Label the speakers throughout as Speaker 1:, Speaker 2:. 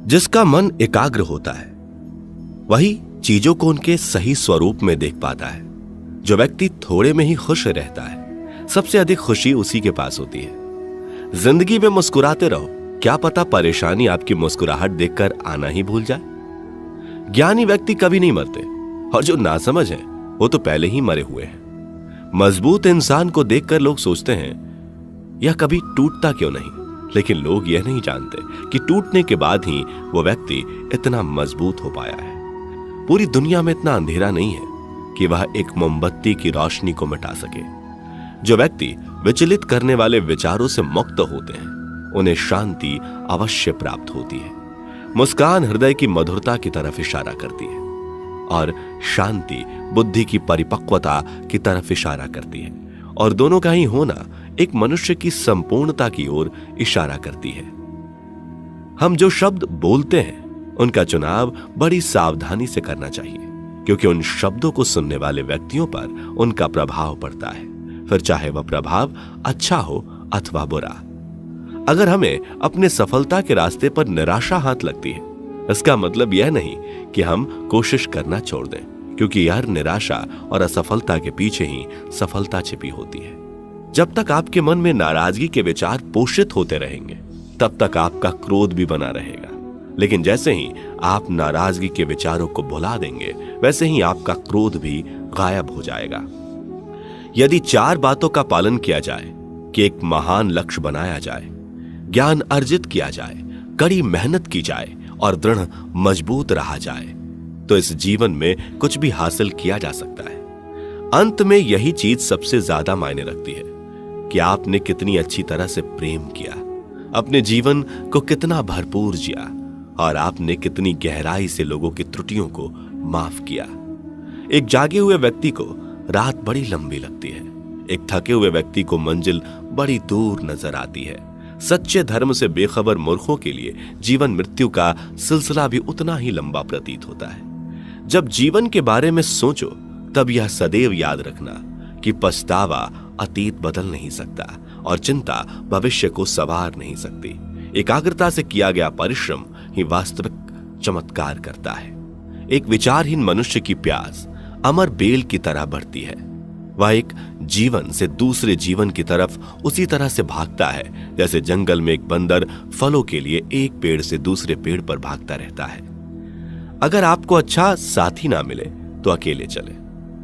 Speaker 1: जिसका मन एकाग्र होता है वही चीजों को उनके सही स्वरूप में देख पाता है। जो व्यक्ति थोड़े में ही खुश रहता है, सबसे अधिक खुशी उसी के पास होती है। जिंदगी में मुस्कुराते रहो, क्या पता परेशानी आपकी मुस्कुराहट देखकर आना ही भूल जाए। ज्ञानी व्यक्ति कभी नहीं मरते और जो नासमझ हैं वो तो पहले ही मरे हुए हैं। मजबूत इंसान को देखकर लोग सोचते हैं यह कभी टूटता क्यों नहीं, लेकिन लोग यह नहीं जानते कि टूटने के बाद ही वो व्यक्ति इतना मजबूत हो पाया है। पूरी दुनिया में इतना अंधेरा नहीं है कि वह एक मोमबत्ती की रोशनी को मिटा सके। जो व्यक्ति विचलित करने वाले विचारों से मुक्त होते हैं उन्हें शांति अवश्य प्राप्त होती है। मुस्कान हृदय की मधुरता की तरफ इशारा करती है और शांति बुद्धि की परिपक्वता की तरफ इशारा करती है, और दोनों का ही होना एक मनुष्य की संपूर्णता की ओर इशारा करती है। हम जो शब्द बोलते हैं उनका चुनाव बड़ी सावधानी से करना चाहिए, क्योंकि उन शब्दों को सुनने वाले व्यक्तियों पर उनका प्रभाव पड़ता है, फिर चाहे वह प्रभाव अच्छा हो अथवा बुरा। अगर हमें अपने सफलता के रास्ते पर निराशा हाथ लगती है, इसका मतलब यह नहीं कि हम कोशिश करना छोड़ दें, क्योंकि यार निराशा और असफलता के पीछे ही सफलता छिपी होती है। जब तक आपके मन में नाराजगी के विचार पोषित होते रहेंगे तब तक आपका क्रोध भी बना रहेगा, लेकिन जैसे ही आप नाराजगी के विचारों को भुला देंगे वैसे ही आपका क्रोध भी गायब हो जाएगा। यदि 4 बातों का पालन किया जाए कि एक महान लक्ष्य बनाया जाए, ज्ञान अर्जित किया जाए, कड़ी मेहनत की जाए और दृढ़ मजबूत रहा जाए, तो इस जीवन में कुछ भी हासिल किया जा सकता है। अंत में यही चीज सबसे ज्यादा मायने रखती है कि आपने कितनी अच्छी तरह से प्रेम किया, अपने जीवन को कितना भरपूर जिया और आपने कितनी गहराई से लोगों की त्रुटियों को माफ किया। एक जागे हुए व्यक्ति को रात बड़ी लंबी लगती है, एक थके हुए व्यक्ति को मंजिल बड़ी दूर नजर आती है। सच्चे धर्म से बेखबर मूर्खों के लिए जीवन मृत्यु का सिलसिला भी उतना ही लंबा प्रतीत होता है। जब जीवन के बारे में सोचो तब यह सदैव याद रखना कि पछतावा अतीत बदल नहीं सकता और चिंता भविष्य को संवार नहीं सकती। एकाग्रता से किया गया परिश्रम ही वास्तविक चमत्कार करता है। एक विचारहीन मनुष्य की प्यास अमर बेल की तरह बढ़ती है। वह एक जीवन से दूसरे जीवन की तरफ उसी तरह से भागता है जैसे जंगल में एक बंदर फलों के लिए एक पेड़ से दूसरे पेड़ पर भागता रहता है। अगर आपको अच्छा साथी ना मिले तो अकेले चले,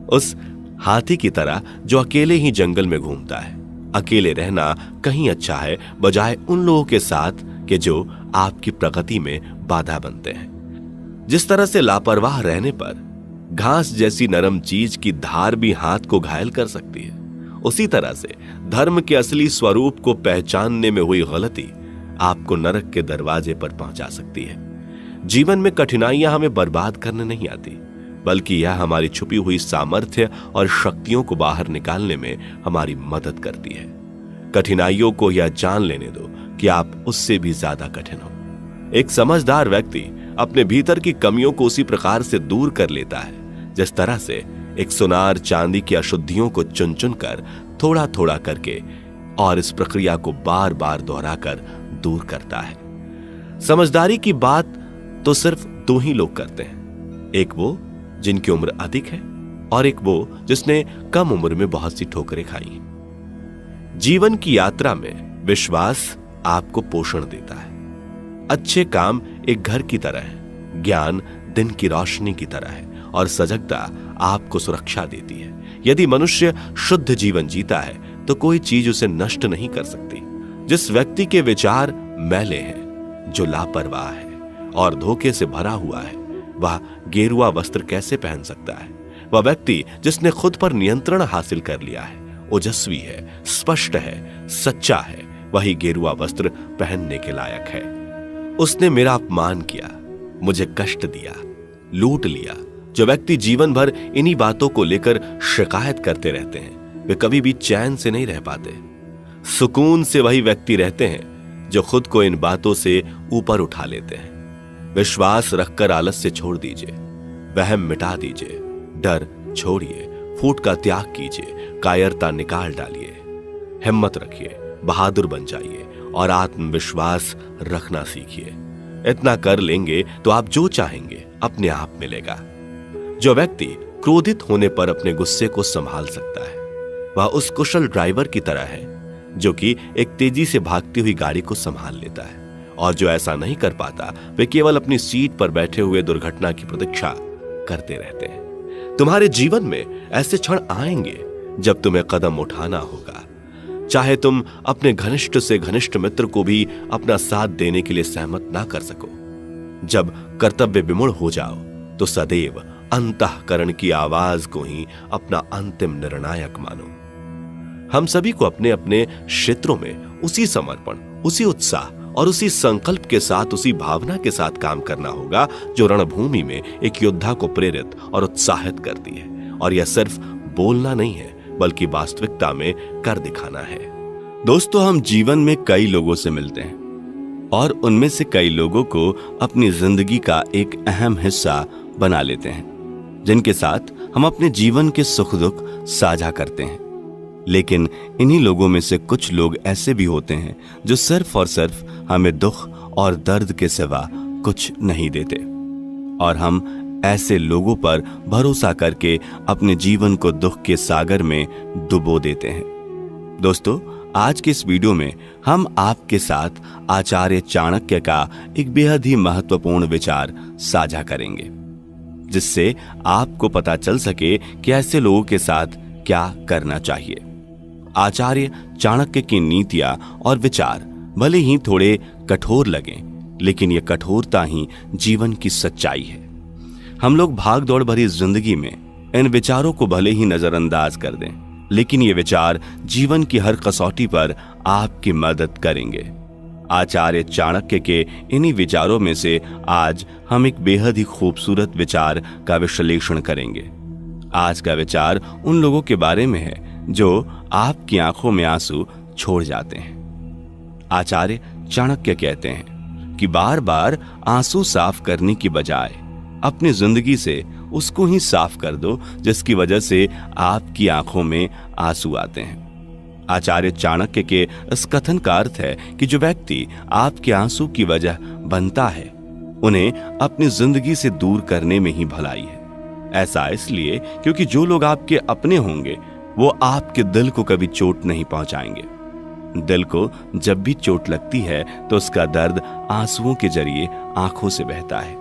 Speaker 1: उस हाथी की तरह जो अकेले ही जंगल में घूमता है। अकेले रहना कहीं अच्छा है बजाय उन लोगों के साथ के जो आपकी प्रगति में बाधा बनते हैं। जिस तरह से लापरवाह रहने पर घास जैसी नरम चीज की धार भी हाथ को घायल कर सकती है, उसी तरह से धर्म के असली स्वरूप को पहचानने में हुई गलती आपको नरक के दरवाजे पर पहुंचा सकती है। जीवन में कठिनाइयां हमें बर्बाद करने नहीं आती, बल्कि यह हमारी छुपी हुई सामर्थ्य और शक्तियों को बाहर निकालने में हमारी मदद करती है। कठिनाइयों को यह जान लेने दो कि आप उससे भी ज्यादा कठिन हो। एक समझदार व्यक्ति अपने भीतर की कमियों को उसी प्रकार से दूर कर लेता है जिस तरह से एक सुनार चांदी की अशुद्धियों को चुन चुन कर थोड़ा थोड़ा करके और इस प्रक्रिया को बार बार दोहराकर दूर करता है। समझदारी की बात तो सिर्फ 2 ही लोग करते हैं, एक वो जिनकी उम्र अधिक है और एक वो जिसने कम उम्र में बहुत सी ठोकरें खाई। जीवन की यात्रा में विश्वास आपको पोषण देता है। अच्छे काम एक घर की तरह है, ज्ञान दिन की रोशनी की तरह है और सजगता आपको सुरक्षा देती है। यदि मनुष्य शुद्ध जीवन जीता है तो कोई चीज उसे नष्ट नहीं कर सकती। जिस व्यक्ति के विचार मैले हैं, जो लापरवाह है और धोखे से भरा हुआ है, वह गेरुआ वस्त्र कैसे पहन सकता है? वह व्यक्ति जिसने खुद पर नियंत्रण हासिल कर लिया है, ओजस्वी है, स्पष्ट है, सच्चा है, वही गेरुआ वस्त्र पहनने के लायक है। उसने मेरा अपमान किया, मुझे कष्ट दिया, लूट लिया। जो व्यक्ति जीवन भर इन्हीं बातों को लेकर शिकायत करते रहते हैं वे कभी भी चैन से नहीं रह पाते। सुकून से वही व्यक्ति रहते हैं जो खुद को इन बातों से ऊपर उठा लेते हैं। विश्वास रखकर आलस्य छोड़ दीजिए, वहम मिटा दीजिए, डर छोड़िए, फूट का त्याग कीजिए, कायरता निकाल डालिए, हिम्मत रखिए, बहादुर बन जाइए और आत्मविश्वास रखना सीखिए। इतना कर लेंगे तो आप जो चाहेंगे अपने आप मिलेगा। जो व्यक्ति क्रोधित होने पर अपने गुस्से को संभाल सकता है वह उस कुशल ड्राइवर की तरह है जो कि एक तेजी से भागती हुई गाड़ी को संभाल लेता है, और जो ऐसा नहीं कर पाता वे केवल अपनी सीट पर बैठे हुए दुर्घटना की प्रतीक्षा करते रहते हैं। तुम्हारे जीवन में ऐसे क्षण आएंगे जब तुम्हें कदम उठाना होगा, चाहे तुम अपने घनिष्ठ से घनिष्ठ मित्र को भी अपना साथ देने के लिए सहमत ना कर सको। जब कर्तव्य विमूढ़ हो जाओ तो सदैव अंतःकरण की आवाज को ही अपना अंतिम निर्णायक मानो। हम सभी को अपने अपने क्षेत्रों में उसी समर्पण, उसी उत्साह और उसी संकल्प के साथ, उसी भावना के साथ काम करना होगा जो रणभूमि में एक योद्धा को प्रेरित और उत्साहित करती है। और यह सिर्फ बोलना नहीं है बल्कि वास्तविकता में कर दिखाना है।
Speaker 2: दोस्तों, हम जीवन में कई लोगों से मिलते हैं और उनमें से कई लोगों को अपनी जिंदगी का एक अहम हिस्सा बना लेते हैं, जिनके साथ हम अपने जीवन के सुख दुख साझा करते हैं। लेकिन इन्हीं लोगों में से कुछ लोग ऐसे भी होते हैं जो सिर्फ और सिर्फ हमें दुख और दर्द के सिवा कुछ नहीं देते, और हम ऐसे लोगों पर भरोसा करके अपने जीवन को दुख के सागर में डुबो देते हैं। दोस्तों, आज के इस वीडियो में हम आपके साथ आचार्य चाणक्य का एक बेहद ही महत्वपूर्ण विचार साझा करेंगे, जिससे आपको पता चल सके कि ऐसे लोगों के साथ क्या करना चाहिए। आचार्य चाणक्य की नीतियां और विचार भले ही थोड़े कठोर लगें, लेकिन यह कठोरता ही जीवन की सच्चाई है। हम लोग भाग दौड़ भरी जिंदगी में इन विचारों को भले ही नजरअंदाज कर दें, लेकिन ये विचार जीवन की हर कसौटी पर आपकी मदद करेंगे। आचार्य चाणक्य के इन्हीं विचारों में से आज हम एक बेहद ही खूबसूरत विचार का विश्लेषण करेंगे। आज का विचार उन लोगों के बारे में है जो आपकी आंखों में आंसू छोड़ जाते हैं। आचार्य चाणक्य कहते हैं कि बार बार आंसू साफ करने की बजाय अपनी जिंदगी से उसको ही साफ कर दो जिसकी वजह से आपकी आंखों में आंसू आते हैं। आचार्य चाणक्य के इस कथन का अर्थ है कि जो व्यक्ति आपके आंसू की वजह बनता है उन्हें अपनी जिंदगी से दूर करने में ही भलाई है। ऐसा इसलिए क्योंकि जो लोग आपके अपने होंगे वो आपके दिल को कभी चोट नहीं पहुंचाएंगे। दिल को जब भी चोट लगती है तो उसका दर्द आंसुओं के जरिए आंखों से बहता है।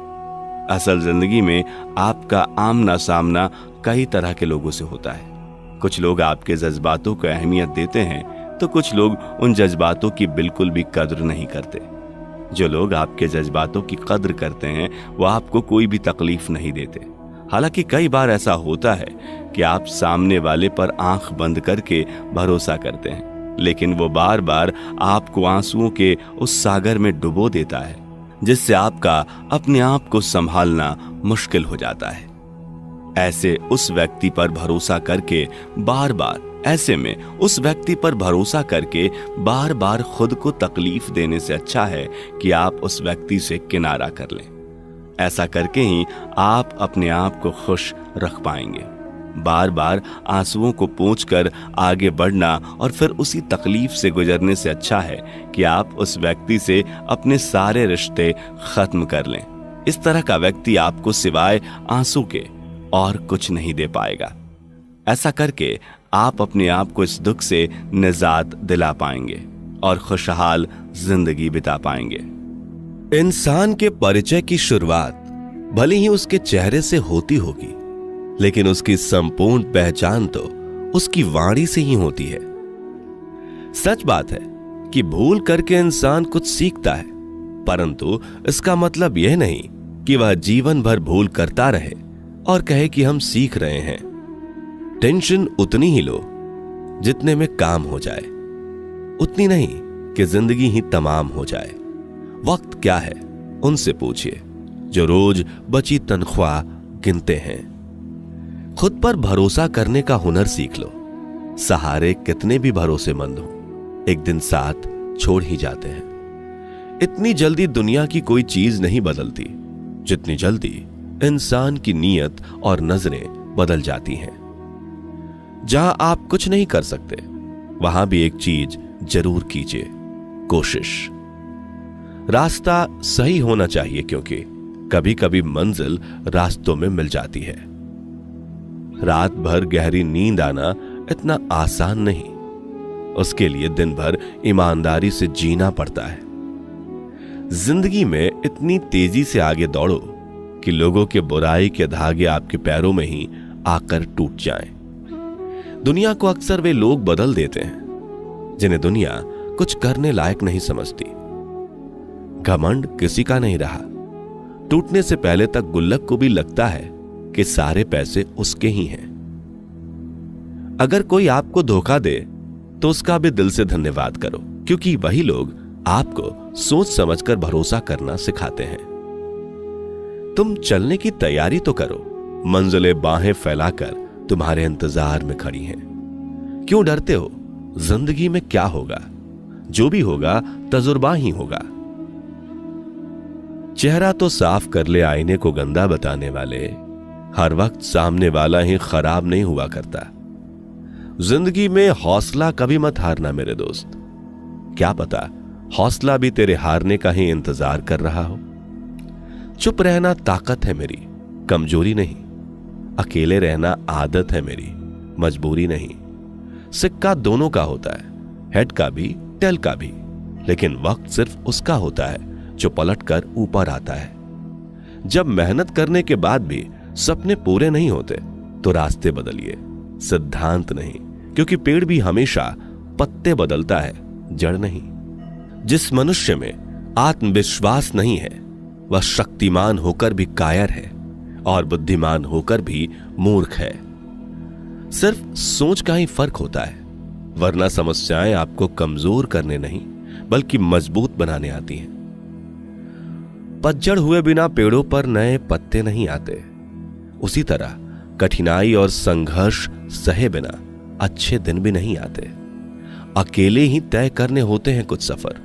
Speaker 2: असल जिंदगी में आपका आमना सामना कई तरह के लोगों से होता है। कुछ लोग आपके जज्बातों को अहमियत देते हैं तो कुछ लोग उन जज्बातों की बिल्कुल भी कद्र नहीं करते। जो लोग आपके जज्बातों की कद्र करते हैं वो आपको कोई भी तकलीफ नहीं देते। हालांकि कई बार ऐसा होता है कि आप सामने वाले पर आंख बंद करके भरोसा करते हैं, लेकिन वो बार बार आपको आंसुओं के उस सागर में डुबो देता है जिससे आपका अपने आप को संभालना मुश्किल हो जाता है। ऐसे उस व्यक्ति पर भरोसा करके बार बार खुद को तकलीफ देने से अच्छा है कि आप उस व्यक्ति से किनारा कर लें। ऐसा करके ही आप अपने आप को खुश रख पाएंगे। बार बार आंसुओं को पोंछकर आगे बढ़ना और फिर उसी तकलीफ से गुजरने से अच्छा है कि आप उस व्यक्ति से अपने सारे रिश्ते खत्म कर लें। इस तरह का व्यक्ति आपको सिवाय आंसू के और कुछ नहीं दे पाएगा। ऐसा करके आप अपने आप को इस दुख से निजात दिला पाएंगे और खुशहाल जिंदगी बिता पाएंगे।
Speaker 1: इंसान के परिचय की शुरुआत भले ही उसके चेहरे से होती होगी, लेकिन उसकी संपूर्ण पहचान तो उसकी वाणी से ही होती है। सच बात है कि भूल करके इंसान कुछ सीखता है, परंतु इसका मतलब यह नहीं कि वह जीवन भर भूल करता रहे और कहे कि हम सीख रहे हैं। टेंशन उतनी ही लो जितने में काम हो जाए, उतनी नहीं कि जिंदगी ही तमाम हो जाए। वक्त क्या है उनसे पूछिए जो रोज बची तनख्वाह गिनते हैं। खुद पर भरोसा करने का हुनर सीख लो। सहारे कितने भी भरोसेमंद हो, एक दिन साथ छोड़ ही जाते हैं। इतनी जल्दी दुनिया की कोई चीज नहीं बदलती जितनी जल्दी इंसान की नीयत और नजरें बदल जाती हैं। जहां आप कुछ नहीं कर सकते वहां भी एक चीज जरूर कीजिए, कोशिश। रास्ता सही होना चाहिए, क्योंकि कभी कभी मंजिल रास्तों में मिल जाती है। रात भर गहरी नींद आना इतना आसान नहीं, उसके लिए दिन भर ईमानदारी से जीना पड़ता है। जिंदगी में इतनी तेजी से आगे दौड़ो कि लोगों के बुराई के धागे आपके पैरों में ही आकर टूट जाएं। दुनिया को अक्सर वे लोग बदल देते हैं जिन्हें दुनिया कुछ करने लायक नहीं समझती। घमंड किसी का नहीं रहा। टूटने से पहले तक गुल्लक को भी लगता है कि सारे पैसे उसके ही हैं। अगर कोई आपको धोखा दे तो उसका भी दिल से धन्यवाद करो, क्योंकि वही लोग आपको सोच समझकर भरोसा करना सिखाते हैं। तुम चलने की तैयारी तो करो, मंजिलें बाहें फैलाकर तुम्हारे इंतजार में खड़ी हैं। क्यों डरते हो? जिंदगी में क्या होगा? जो भी होगा तजुर्बा ही होगा। चेहरा तो साफ कर ले आईने को गंदा बताने वाले, हर वक्त सामने वाला ही खराब नहीं हुआ करता। जिंदगी में हौसला कभी मत हारना मेरे दोस्त। क्या पता हौसला भी तेरे हारने का ही इंतजार कर रहा हो। चुप रहना ताकत है मेरी, कमजोरी नहीं। अकेले रहना आदत है मेरी, मजबूरी नहीं। सिक्का दोनों का होता है, हेड का भी टेल का भी, लेकिन वक्त सिर्फ उसका होता है जो पलटकर ऊपर आता है। जब मेहनत करने के बाद भी सपने पूरे नहीं होते तो रास्ते बदलिए, सिद्धांत नहीं, क्योंकि पेड़ भी हमेशा पत्ते बदलता है, जड़ नहीं। जिस मनुष्य में आत्मविश्वास नहीं है वह शक्तिमान होकर भी कायर है और बुद्धिमान होकर भी मूर्ख है। सिर्फ सोच का ही फर्क होता है, वरना समस्याएं आपको कमजोर करने नहीं बल्कि मजबूत बनाने आती हैं। पतझड़ हुए बिना पेड़ों पर नए पत्ते नहीं आते। उसी तरह कठिनाई और संघर्ष सहे बिना अच्छे दिन भी नहीं आते। अकेले ही तय करने होते हैं कुछ सफर।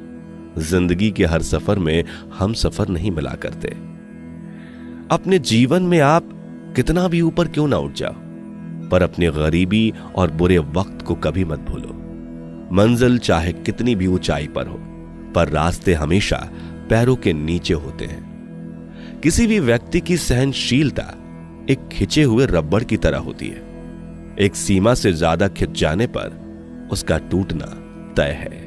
Speaker 1: जिंदगी के हर सफर में हम सफर नहीं मिला करते। अपने जीवन में आप कितना भी ऊपर क्यों ना उठ जाओ, पर अपनी गरीबी और बुरे वक्त को कभी मत भूलो। मंजिल चाहे कितनी भी ऊंचाई पर हो, पर रास्ते हमेशा पैरों के नीचे होते हैं। किसी भी व्यक्ति की सहनशीलता एक खिंचे हुए रबड़ की तरह होती है। एक सीमा से ज्यादा खिंच जाने पर उसका टूटना तय है।